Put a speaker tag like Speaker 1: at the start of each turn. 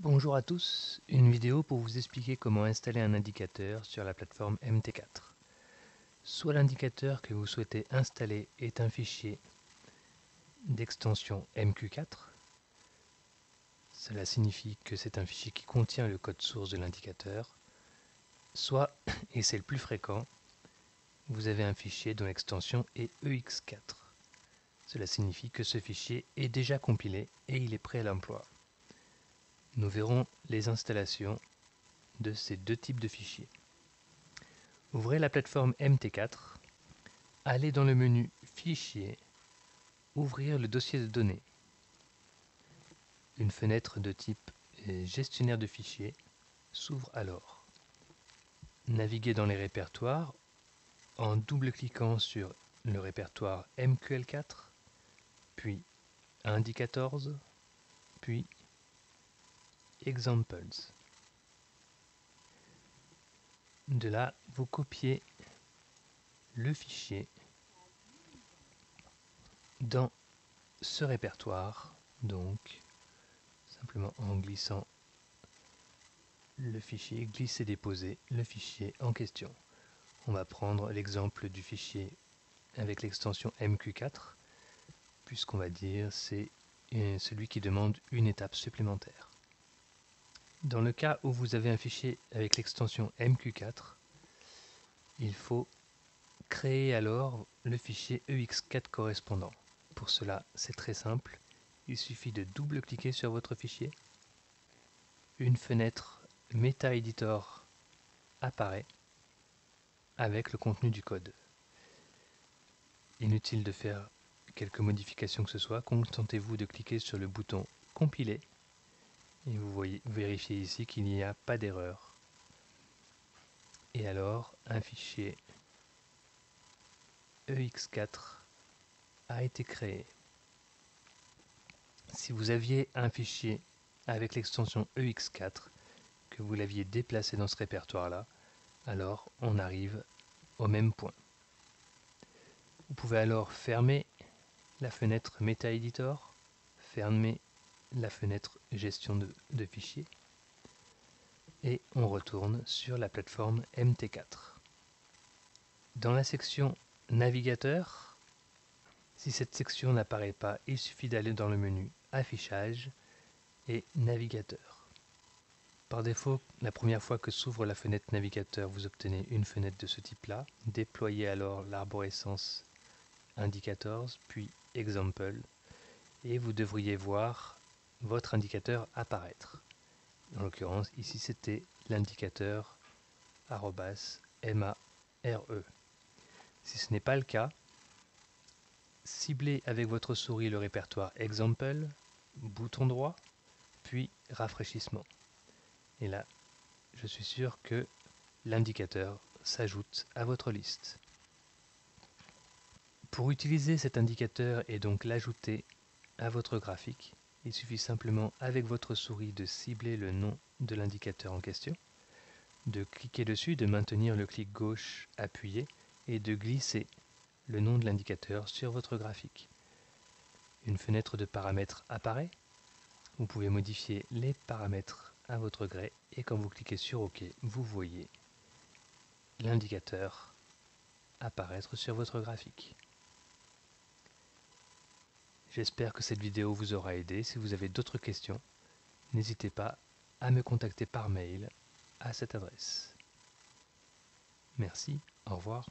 Speaker 1: Bonjour à tous, une vidéo pour vous expliquer comment installer un indicateur sur la plateforme MT4. Soit l'indicateur que vous souhaitez installer est un fichier d'extension MQ4, cela signifie que c'est un fichier qui contient le code source de l'indicateur, soit, et c'est le plus fréquent, vous avez un fichier dont l'extension est EX4. Cela signifie que ce fichier est déjà compilé et il est prêt à l'emploi. Nous verrons les installations de ces deux types de fichiers. Ouvrez la plateforme MT4, allez dans le menu Fichier, ouvrir le dossier de données. Une fenêtre de type Gestionnaire de fichiers s'ouvre alors. Naviguez dans les répertoires en double-cliquant sur le répertoire MQL4, puis Indicators, puis Examples. De là, vous copiez le fichier dans ce répertoire, donc simplement en glissant le fichier, glisser-déposer le fichier en question. On va prendre l'exemple du fichier avec l'extension MQ4, puisqu'on va dire c'est celui qui demande une étape supplémentaire. Dans le cas où vous avez un fichier avec l'extension MQ4, il faut créer alors le fichier EX4 correspondant. Pour cela, c'est très simple, il suffit de double-cliquer sur votre fichier. Une fenêtre MetaEditor apparaît avec le contenu du code. Inutile de faire quelques modifications que ce soit, contentez-vous de cliquer sur le bouton Compiler et vous vérifiez ici qu'il n'y a pas d'erreur. Et alors, un fichier EX4 a été créé. Si vous aviez un fichier avec l'extension EX4, que vous l'aviez déplacé dans ce répertoire-là, alors on arrive au même point. Vous pouvez alors fermer la fenêtre MetaEditor, fermer la fenêtre Gestion de fichiers, et on retourne sur la plateforme MT4. Dans la section Navigateur, si cette section n'apparaît pas, il suffit d'aller dans le menu Affichage et Navigateur. Par défaut, la première fois que s'ouvre la fenêtre Navigateur, vous obtenez une fenêtre de ce type-là. Déployez alors l'arborescence Indicators, puis Example, et vous devriez voir votre indicateur apparaître. En l'occurrence, ici c'était l'indicateur @mare. Si ce n'est pas le cas, ciblez avec votre souris le répertoire Example, bouton droit, puis rafraîchissement. Et là, je suis sûr que l'indicateur s'ajoute à votre liste. Pour utiliser cet indicateur et donc l'ajouter à votre graphique, il suffit simplement avec votre souris de cibler le nom de l'indicateur en question, de cliquer dessus, de maintenir le clic gauche appuyé et de glisser le nom de l'indicateur sur votre graphique. Une fenêtre de paramètres apparaît. Vous pouvez modifier les paramètres à votre gré et quand vous cliquez sur OK, vous voyez l'indicateur apparaître sur votre graphique. J'espère que cette vidéo vous aura aidé. Si vous avez d'autres questions, n'hésitez pas à me contacter par mail à cette adresse. Merci, au revoir.